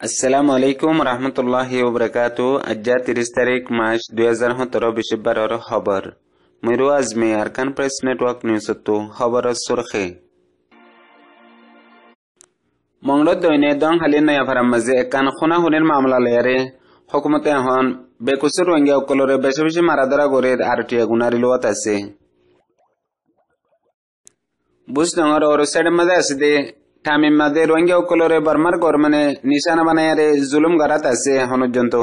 আসসালামু আলাইকুম রহমতুল্লাহি ওবরাকাতু। আজ্জা 30 তারিখ মার্চ 2017 বৃহস্পতিবার খবর Miru Azmi Arakan press network news তো খবর সুরখে মংলত দৈনে দং হালিন নয়া ফারাম মাঝে একান খুনা খুনের মামলা লেয়ারে হুকুমতে এখন বেকুসুর রোহিঙ্গা অকলরে বেশি বেশি মারাধরা করে আরটিয়া গুনারি লোয়াত আছে বুঝ ডঙর ওর সাইডের মাঝে আছে দে তামিম মাঝে রোহিঙ্গা অকলরে বার্মার গরমানে নিশানা বানায়ারে জুলুম গারাত আছে এখন পর্যন্ত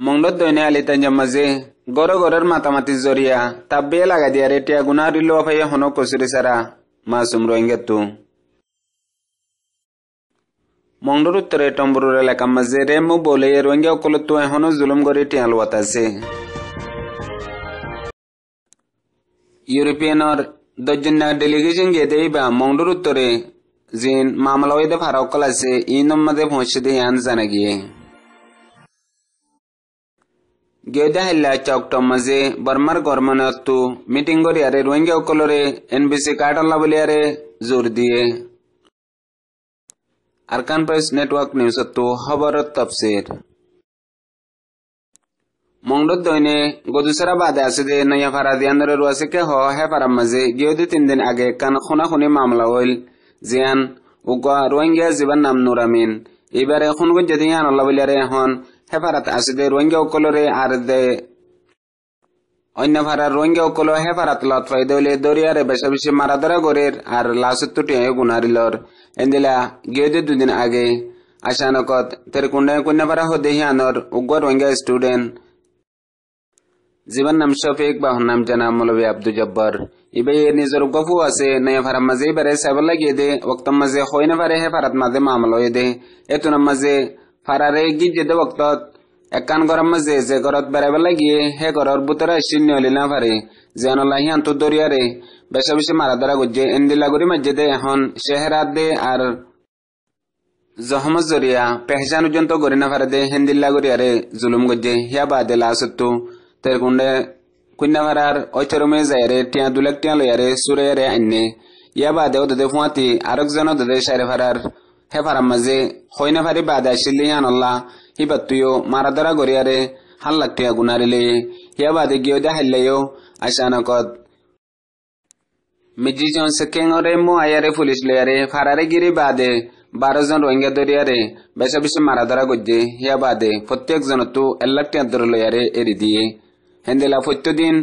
মংলত দৈনে আলিতাঞ্জাম মাঝে গড় গড়ের মাতামাতি জরিয়া তাব্বে লাগা দিয়ারে টিয়া গুনারি লোয়া ফাইয়া হন কসুরি সারা মাসুম রোহিঙ্গা তো মংডুর উত্তরে টম্বরুর এলাকার মাঝে রেমু বলে রোহিঙ্গা অকল তো এখনো জুলুম করে টিয়া লোয়াত আছে ইউরোপিয়ানর দশজন ডেলিগেশন গিয়ে দেইবা মংডুর উত্তরে জিন মামলা ওইদে ফারাকল আছে ইনম মাঝে পৌঁছে দিয়ে আন জানা গিয়ে গেদা হিল্লা চকটম মাঝে বর্মার গরমানতু মিটিং করি আরে রোহিঙ্গা অকলরে এনবিসি কার্ড আল্লাহ বলি আরে জোর দিয়ে আরকান প্রেস নেটওয়ার্ক নিউজ তো খবর তফসির মংডত দৈনে গদুসরা বাদে আছে দে নয়া ফারা দিয়ানরে রুয়াছে কে হে ফারাম মাঝে গিয়েদি 3 দিন আগে কান খুনা খুনি মামলা হইল জিয়ান উগা রোহিঙ্গা জীবন নাম নুরামিন এবারে এখন যদি আন আল্লাহ বলি আরে এখন হে ফারাত আছে দে রোহিঙ্গা অকলরে আর দে অন্য ফারা রোহিঙ্গা অকল হে ফারাত লত ফাই দইলে দরিয়ারে বেশা বেশি মারাধরা গরের আর লাসুত্তুটি গুনারিলর এন্দিলা গিয়েদি 2 দিন আগে আশানকত তের কুন্ডা ফারা হদেহি আনর উগা রোহিঙ্গা স্টুডেন্ট জীবন নাম শফিক বা নাম জানা মৌলভী আব্দুল জব্বার ইবে নিজের গফু আছে নয়া ফারাম মাঝে বারে সাইবার লাগিয়ে দে ওক্তম মাঝে হয় না পারে হে ফারাত মাঝে মামলা হয়ে দে এত নাম মাঝে ফারারে গিয়ে দে ওক্তত একান গরম মাঝে যে ঘরত বেড়াইবার লাগিয়ে হে ঘরের বুতরা শূন্য হলি না পারে যেন লাহি আন্ত দরিয়ারে বেশা বেশি মারা ধরা গুজে এন্দিলাগুড়ি মাঝে দে এখন শেহরাত দে আর জহমত জরিয়া পেহচান পর্যন্ত গড়ি না পারে দে হেন্দিল্লাগুড়ি আরে জুলুম গুজে হিয়া বাদে লাসত্তু তের কুন্ডে কুন্না মারার ঐচরমে যায়রে টিয়া 2 লাখ টিয়া লয়ারে সুরেয়ারে আইনে ইয়া বাদে ওদের ফুয়াতি আরেকজন ওদের সাইরে ফারার হে ফারাম মাঝে হইনা ফারি বাদে আসিলি আনল্লাহ হিবাত্তুয়ো মারাধরা গড়িয়ারে 1 লাখ টিয়া গুনারিলে ইয়া বাদে গিয়ে দে হাইলেও আশানকত মিজি জন সেকেংরে মো আয়ারে পুলিশ লয়ারে ফারারে গিরি বাদে 12 জন রোহিঙ্গা দরিয়ারে বেশা বেশি মারাধরা গজ্জে ইয়া বাদে প্রত্যেক জনতো 1 লাখ টিয়া দর লয়ারে এরি দিয়ে হেন্দেলা প্রত্যেকদিন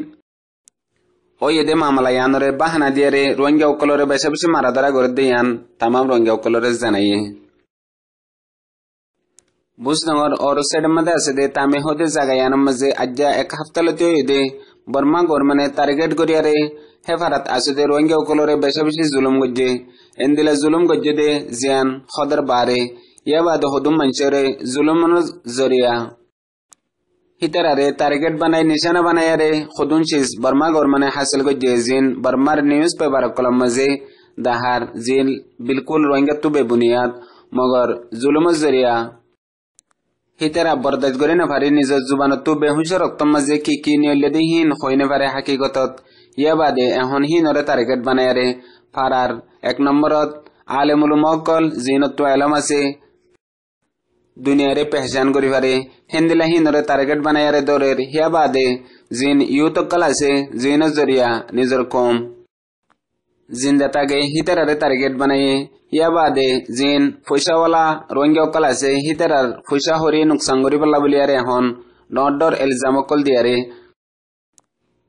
ওই এদে মামলা ইয়ানরে বাহানা দিয়ারে রোহিঙ্গা অকলরে বেশা বেশি মারাধরা করে দিয়ান তামাম রোহিঙ্গা অকলরে জানাইয়ে বুঝনগর ওর সাইডের মধ্যে আছে দে তামে হতে জায়গায় মাঝে আজ্জা 1 হপ্তাহ লতে দে বর্মা গরমানে টার্গেট করিয়ারে হেফারাত আছে দে রোহিঙ্গা অকলরে বেশা বেশি জুলুম গজ্জে এন্দিলা জুলুম গজ্জে দে জিয়ান খদর বারে ইয়া বাদ হদুম মানুষরে জুলুমন জরিয়া হিতারারে টার্গেট বানাই নিশানা বানায়ারে খুদুন চিজ বর্মা গরমানে হাসিল গজ্জে জিন বর্মার নিউজ পেপার কলম মাঝে দাহার জিন বিলকুল রোহিঙ্গা তো বেবুনিয়াদ মগর জুলুম জরিয়া হিতারা বরদাস্ত করে না পারি নিজের জুবানত তো বেহুশ রক্ত মাঝে কি নিয়লে হীন হইনে পারে হাকিকতত ইয়া বাদে এখন হীনরে টার্গেট বানায়ারে ফারার 1 নম্বরত আলেমুল মকল জিনত তো আলম আছে দুনিয়ারে পেহচান করি পারে হেন্দিলা হীনরে টার্গেট বানায়ারে দরের ইয়া বাদে জিন ইউতকল আছে জিনের জরিয়া নিজের কম জিন্দাতাগে হিতারারে টার্গেট বানাইয়ে ইয়া বাদে জিন পয়সাওয়ালা রোহিঙ্গা অকল আছে হিতারার পয়সা হরি নুকসান করি পাল্লা বলিয়ারে এখন নডর এলজাম অকল দিয়ারে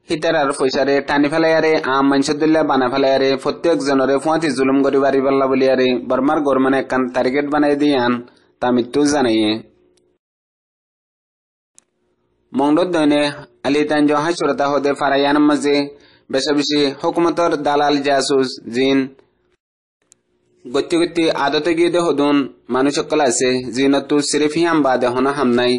হিতারার পয়সারে টানি ফেলাইয়ারে আম মানসুদ্দিল্লা বানা ফেলাইয়ারে প্রত্যেক জনরে ফুয়াতি জুলুম করি বাড়ি পাল্লা বলিয়ারে বর্মার গরমানে একখান টার্গেট বানাই দিয়ান তা মৃত্যু জানাইয়ে মংডত দৈনে আলিতান জহা সুরতা হদে ফারায়ান মাঝে বেশা বেশি হুকুমতর দালাল জাসুস জিন গতি আদতে গিয়ে দে হদুন মানুষ সকল আছে জিনতু সিরিফ হিয়াম বাদে হন হামনাই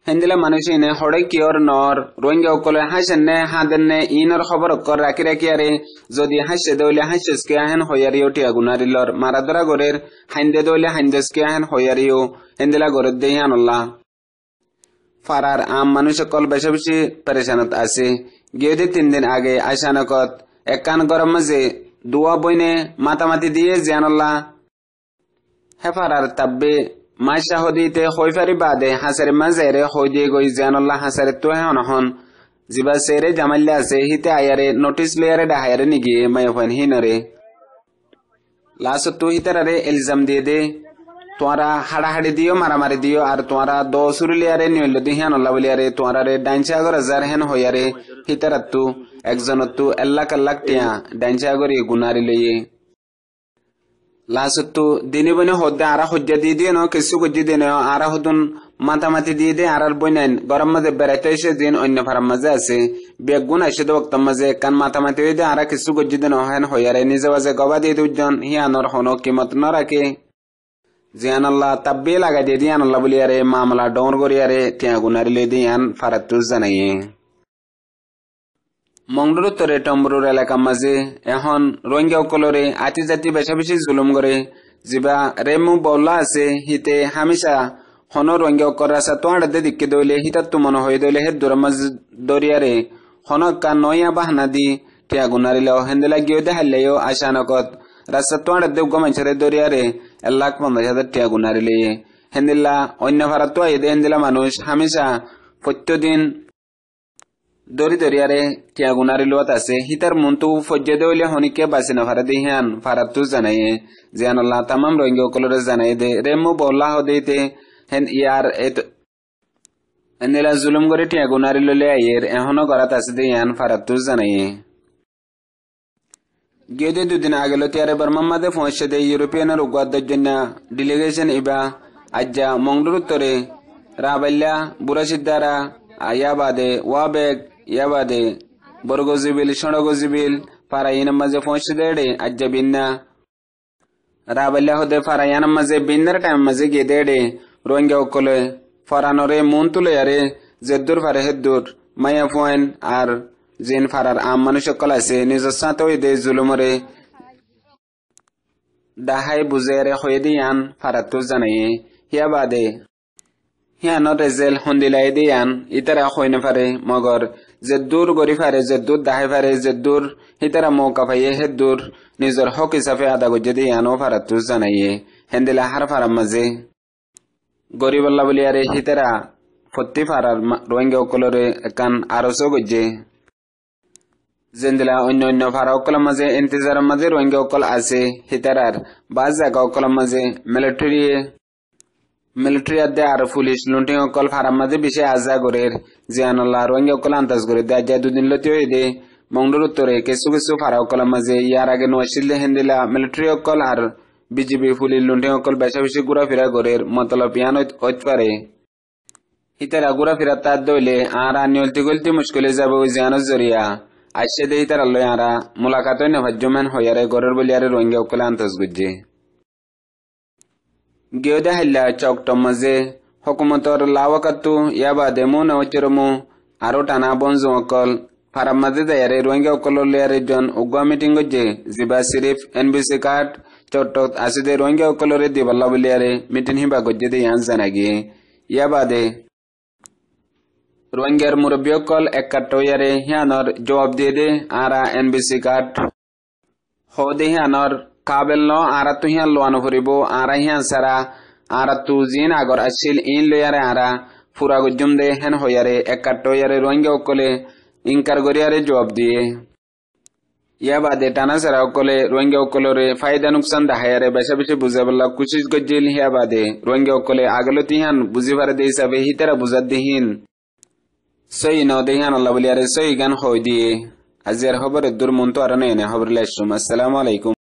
হেন্দিলা মানুষ ইনে হড়ে কিয়র নর রোহিঙ্গা অকলে হাসেন হাদেন ইনর খবর অক্কর রাখি আরে যদি হাসে দইলে হাসেসকে আহেন হইয়ারিও টিয়া গুনারিলর মারাদরা গরের হাইন্দে দইলে হাইন্দেসকে আহেন হইয়ারিও হেন্দিলা গরের দেহি আনল্লাহ ফারার আম মানুষ সকল বেশি বেশি পরেশানত আছে গিয়ে 3 দিন আগে আশানকত একান গরম মাঝে দুয়া বইনে মাতামাতি দিয়ে জিয়ানুল্লাহ হেফারার তাব্বে মাইশা হদিতে হইফারি বাদে হাসারে মাজেরে হই দিয়ে গই জিয়ানুল্লাহ হাসারে তো হন জিবা সেরে জামাইলে আছে হিতে আয়ারে নোটিস লেয়ারে ডাহায়ারে নিগিয়ে মায়ফান হিনরে লাসতু হিতারে ইলজাম দিয়ে দে তোরা হাড়াহাড়ি দিও মারামারি দিও আর তোরা দোসুরিলিয়ারে নিয়ল দিহানুল্লাহ বলিয়ারে তোরারে ডাইনসাগর হাজার হেন হইয়ারে হিতারাত্তু একজনত্তু এল্লাক আল্লাক টিয়া ডাইনসাগরি গুনারি লইয়ে লাসতু দিনে বনে হদ্দে আরা হজ্জা দিয়ে দিয়ে ন কিছু গজ্জি দিয়ে নেও আরা হদুন মাতামাতি দিয়ে দে আরার বইনাইন গরম মাঝে বেড়াইতে এসে দিন অন্য ফারাম মাঝে আছে বেগুন আসে তো বক্তম মাঝে কান মাতামাতি হয়ে দে আরা কিছু গজ্জি দিয়ে হেন হইয়ারে নিজে বাজে গবা দিয়ে দুজন হিয়ানর হনো কিমত ন রাখে জিয়ানুল্লাহ তাব্বে লাগাই দিয়ে দিয়ানুল্লাহ বলিয়ারে মামলা ডর করিয়ারে টিয়া গুনারি লই দিয়ান ফারাত্তু জানাইয়ে মংডুরুত্তরে টম্বরুর এলাকার মাঝে এখন রোহিঙ্গা কলরে আতি জাতি বেশা বেশি জুলুম করে জিবা রেমু বল্লা আছে হিতে হামিশা হন রোহিঙ্গা কর রাস্তা তোয়াড়ে দিকে দইলে হিতাত্তু মনে হয়ে দইলে হে দূরমাজ দরিয়ারে হনক কা নয়া বাহানা দি টিয়া গুনারিল হেন্দেলা গিয়ে দেখাইলেও আশানকত রাস্তা তোয়াড়ে দেব গমাইছারে দরিয়ারে 1,50,000 টিয়া গুনারিলে হেন্দিল্লা অন্য ভারত তো আইদে হেন্দিলা মানুষ হামিশা প্রত্যেকদিন দরি দরিয়ারে টিয়া গুনারি লোত আছে হিতার মন্তু ফজ্জে দইলে হনিকে বাসি না ভারা দিহান ফারাতু জানাইয়ে জিয়ানুল্লাহ তামাম রোহিঙ্গা কলরে জানাই দে রেমু বল্লাহ দেইতে হেন ইয়ার হেন্দিলা জুলুম করে টিয়া গুনারি ললে আইয়ের এখনো গরাত আছে দিহান ফারাতু জানাইয়ে গেদে দুদিন আগে লতিয়ারে বর্মামাদে পৌঁছে দে ইউরোপিয়ানের উগ্রদের জন্য ডেলিগেশন ইবা আজ্জা মংডুরুত্তরে রাবাল্লা বুড়াসিদ্দারা আয়াবাদে ওয়াবেগ ইয়াবাদে বরগজিবিল সড়গজিবিল ফারাইন মাঝে পৌঁছে দেড়ে আজ্জা বিন্না রাবাল্লা হদে ফারাইন মাঝে বিন্নার টাইম মাঝে গিয়ে দেড়ে রোহিঙ্গা কলে ফরানরে মন তুলে আরে জেদ্দুর ফারে হেদ্দুর মায়া ফোয়েন আর জিন ফারার আম মানুষ সকল আছে নিজের সাথে দে জুলুমরে দাহাই বুঝেরে হয়ে দিয়ান ফারাতু জানাইয়ে হিয়া বাদে হিয়ানো রেজেল হন্দিলাই দিয়ান ইতারা হইনে ফারে মগর যে দূর গরি ফারে যে দূর দাহাই ফারে যে দূর হিতারা মৌকা পাইয়ে হে দূর নিজের হক হিসাবে আদা গজ্জে দিয়ানো ফারাতু জানাইয়ে হেন্দিলা হার ফারাম মাঝে গরিবল্লা বলিয়ারে হিতারা ফত্তি ফারার রোহিঙ্গা কলরে একান আরসো গজ্জে জেন্দিলা অন্য অন্য ফারা অকলের মাঝে ইন্তজারের মাঝে রোহিঙ্গা অকল আছে হিতারার বাজ জায়গা অকলের মাঝে মিলিটারি আদে আর পুলিশ লুন্টিং অকল ফারার মাঝে বেশি আজা গরের জিয়ানুল্লাহ রোহিঙ্গা অকল আন্দাজ করে দেয় যা দুদিন লতি হয়ে দে মংডুর উত্তরে কিছু কিছু ফারা অকলের মাঝে ইয়ার আগে নশিলে হেন্দিলা মিলিটারি অকল আর বিজিবি পুলিশ লুন্টিং অকল বেশা বেশি ঘুরাফেরা গরের মতলব ইয়ান হইতে পারে হিতারা ঘুরাফেরা তার দইলে আর নিয়লতি গলতি মুশকিলে যাবে ওই জিয়ানোর জরিয়া আসছে দেই তার আল্লাহ আরা মুলাকাত নভাজ্যমান হইয়ারে গরের বলিয়ারে রোহিঙ্গা অকলে আন্তাজ গুজ্জে গিয়ে হাইলা চকটম মাঝে হকুমতর লাওয়াকাতু ইয়াবাদে মু নচরমু আরো টানা বনজু অকল ফারাম মাঝে দেয়ারে রোহিঙ্গা অকল লেয়ারে জন উগ্র মিটিং গজ্জে জিবা সিরিফ এনবিসি কার্ড চট্টত আসিদে রোহিঙ্গা অকলরে দিবাল্লা বলিয়ারে মিটিং হিবা গজ্জে দে ইয়ান জানাগিয়ে ইয়াবাদে রোহিঙ্গার মুরব্বী অকল একাট্টয়ারে হিয়ানর জবাব দিয়ে দে আরা এনবিসি কার্ড হদে হিয়ানর কাবেল ন আরা তু হিয়ান লোয়ানো ফুরিব আরা হিয়ান সারা আরা তু জিন আগর আসিল ইন লয়ারে আরা ফুরা গজ্জুম দে হেন হইয়ারে একাট্টয়ারে রোহিঙ্গা অকলে ইনকার গরিয়ারে জবাব দিয়ে ইয়া বাদে টানা সারা অকলে রোহিঙ্গা অকলরে ফায়দা নুকসান দাহায়ারে বেশা বেশি বুঝাবল্লা কুচিস গজ্জিল হিয়া বাদে রোহিঙ্গা অকলে আগলতি হিয়ান বুঝিবার দে হিসাবে হিতারা বুঝার দিহিন সই ন দেহান আল্লাহ বলিয়ারে সই গান হই দিয়ে আজিয়ার খবরের দূর মন তো আর নেই খবর লাইসুম। আসসালামু আলাইকুম।